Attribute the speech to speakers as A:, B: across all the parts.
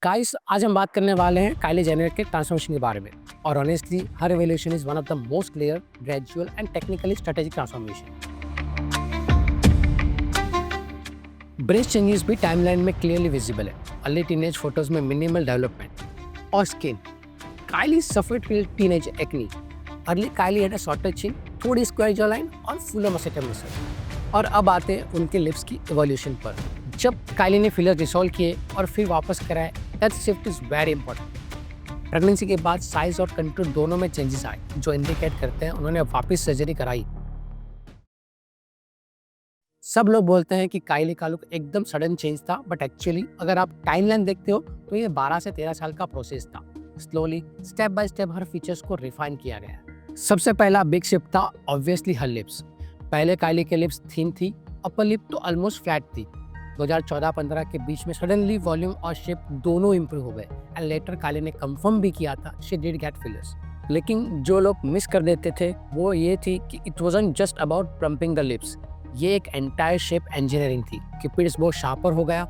A: Guys आज हम बात करने वाले हैं काइली जेनर के ट्रांसफॉर्मेशन के बारे में। और honestly her evolution is one of the most clear, gradual and technically strategic transformation. Breast changes भी टाइमलाइन में क्लियरली विजिबल है। अर्ली टीनेज फोटोज में मिनिमल डेवलपमेंट और skin. Kylie suffered teenage acne. Early Kylie had a shorter chin, थोड़ी square jaw line और fuller muscular muscle. और अब आते हैं उनके लिप्स की इवोल्यूशन पर। जब काइली ने फिलर रिसॉल्व किए और फिर वापस कराए, that shift is very important. Pregnancy के बाद साइज और कंटूर दोनों में चेंजेस आए, जो इंडिकेट करते हैं उन्होंने वापस सर्जरी कराई। सब लोग बोलते हैं कि काइली का लुक एकदम सडन चेंज था, बट एक्चुअली अगर आप टाइमलाइन देखते हो तो ये 12 से 13 साल का प्रोसेस था। Slowly step by step her features को रिफाइन किया गया। सबसे पहला बिग शिफ्ट था ऑब्वियसली हर लिप्स। पहले काइली के लिप्स थिन थी, अपर लिप तो ऑलमोस्ट फ्लैट थी। 2014-15 के बीच में सडनली वॉल्यूम और शेप दोनों इंप्रूव हो गए एंड लेटर काइली ने कंफर्म भी किया था शी डिड गेट फिलर्स। लेकिन जो लोग मिस कर देते थे वो ये थी कि it wasn't just about plumping the lips. ये एक एंटायर शेप इंजीनियरिंग थी। क्यूपिड्स बहुत शार्पर हो गया,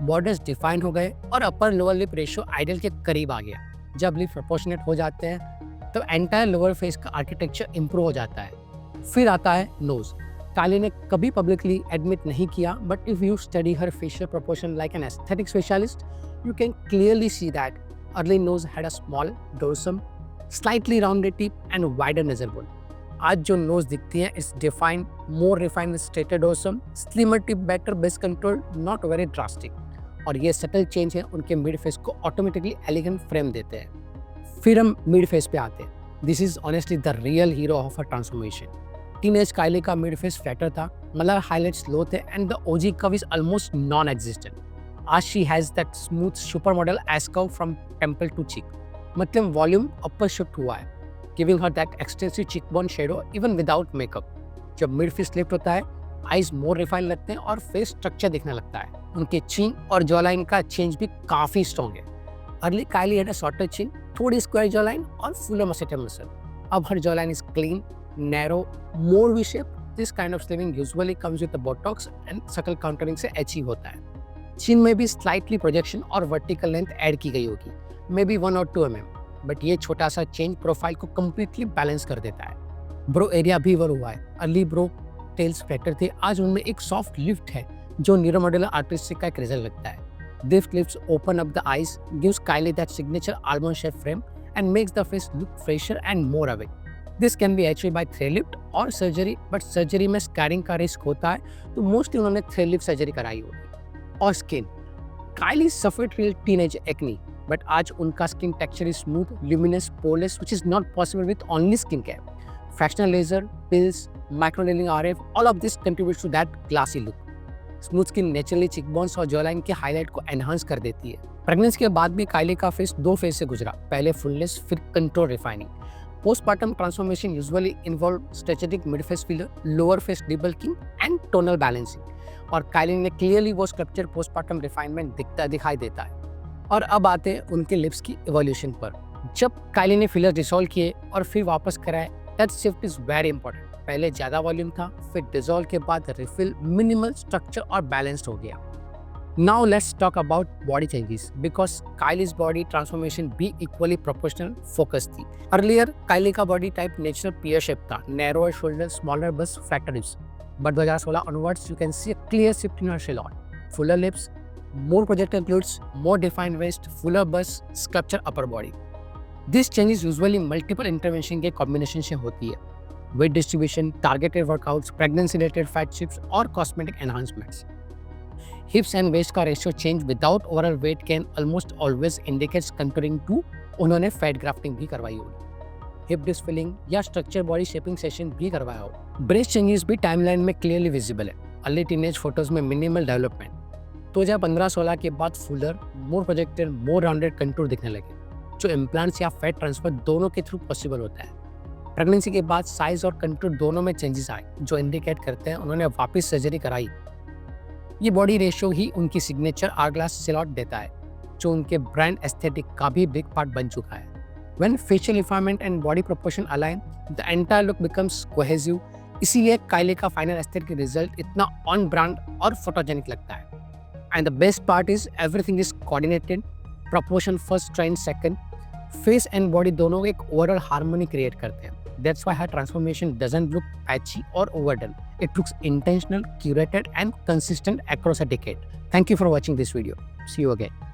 A: बॉर्डर्स डिफाइन हो गए और upper lower lip ratio ideal के करीब आ गया। जब लिप प्रोपोर्शनेट हो जाते हैं तो एंटायर लोअर फेस का आर्किटेक्चर इंप्रूव हो जाता है। फिर आता है नोज। काइली ने कभी पब्लिकली एडमिट नहीं किया, but if you study her facial proportion like an aesthetic specialist, you can clearly see that early nose had a small dorsum, slightly rounded tip and wider nasal bone. आज जो nose दिखती है it's defined, more refined straighter dorsum, slimmer tip, better base control, not very drastic. और ये subtle change है उनके mid face को automatically elegant frame देते हैं। फिर हम मिड फेस पे आते हैं। This is honestly the real hero of a transformation. Teenage Kylie का मिड फेस फ्लैटर था, मतलब हाइलाइट्स लो थे and the OG curve is almost non existent. आज she has that smooth super model S curve from temple to cheek, मतलब volume upper shift हुआ है, giving her that extensive cheekbone shadow even without makeup. जब mid face lift होता है eyes मोर refine लगते हैं और फेस स्ट्रक्चर दिखने लगता है। उनके चिन और जॉ लाइन का चेंज भी काफी स्ट्रॉन्ग है। Early Kylie had a shorter chin, थोड़ी स्क्वायर जॉ लाइन और फुलर मस्कुलर मसल। अब her jaw line is clean, narrow, more V-shape. This kind of slimming usually comes with the Botox and suckle contouring से achieve होता है। चिन में भी slightly projection और vertical length add की गई होगी, maybe 1 or 2 mm, बट ये छोटा सा चेंज प्रोफाइल को completely बैलेंस कर देता है। ब्रो एरिया भी वर हुआ है। अर्ली ब्रो टेल्स फ्लैटर थे, आज उनमें एक सॉफ्ट लिफ्ट है जो न्यूरोमॉड्यूलर आर्टिस्टिक का एक रिजल्ट लगता है। This lifts open up the eyes, gives Kylie that signature almond shape frame and makes the face look fresher and more awake. This can be achieved by thread lift और surgery, but surgery में scaring का risk होता है तो mostly उन्होंने thread lift surgery कराई होगी। और skin. Kylie suffered real teenage acne, but आज उनका skin texture is smooth, luminous, poreless, which is not possible with only skin care. Fractional laser, peels, microneedling RF, all of this contributes to that glassy look. Smooth skin naturally cheekbones और jawline के highlight को enhance कर देती है। Pregnancy के बाद भी काइली का फेस 2 फेज से गुजरा, पहले फुलनेस फिर control refining. Postpartum transformation usually involve strategic mid-face filler, lower face debulking and tonal balancing. और काइली ने क्लियरली वो स्ट्रक्चर पोस्टपार्टम रिफाइनमेंट दिखाई देता है। और अब आते हैं उनके लिप्स की इवोल्यूशन पर। जब काइली ने फिलर डिसॉल्व किए और फिर वापस कराए, that shift is very important. पहले ज़्यादा वॉल्यूम था, फिर डिसॉल्व के बाद रिफिल, मिनिमल स्ट्रक्चर और बैलेंस्ड हो गया। Now let's talk about body changes because Kylie's body transformation भी equally proportional focus थी। Earlier Kylie का body type natural pear shape था, narrower shoulder, smaller bust, flatter hips. But 2016 onwards you can see a clear shift in her silhouette. Fuller lips, more projected glutes, more defined waist, fuller bust, sculpture upper body. This change is usually multiple intervention के combination से होती है। Weight distribution, targeted workouts, pregnancy related fat chips और cosmetic enhancements. Hips and waist का ratio change without overall weight can almost always indicates contouring too उन्होंने fat grafting भी करवाई होगी, हिप डिस्फिलिंग या स्ट्रक्चर बॉडी शेपिंग सेशन भी करवाया हो। ब्रेस्ट चेंजेस भी टाइमलाइन में क्लियरली विजिबल है। अर्ली टीनेज फोटोज में मिनिमल डेवलपमेंट। 2015-16 के बाद फुलर, मोर प्रोजेक्टेड, मोर राउंडेड कंटूर दिखने लगे, जो इम्प्लांट्स या फैट ट्रांसफर दोनों के थ्रू पॉसिबल होता है। प्रेगनेंसी के बाद साइज और कंटूर दोनों में चेंजेस आए, जो इंडिकेट करते हैं उन्होंने वापस सर्जरी कराई। ये बॉडी रेशियो ही उनकी सिग्नेचर आरग्लास सिलॉट देता है, जो उनके ब्रांड एस्थेटिक का भी बिग पार्ट बन चुका है। When facial refinement and body proportion align, the entire look becomes cohesive. इसीलिए काइली का फाइनल एस्थेटिक रिजल्ट इतना ऑन ब्रांड और फोटोजेनिक लगता है। And the best part is everything is coordinated, proportion first trend second, face and body दोनों एक overall harmony create करते हैं। दैट्स व्हाई हर ट्रांसफॉर्मेशन डजंट लुक पैची और overdone, it looks intentional, curated and consistent across a decade. Thank you for watching this video, see you again.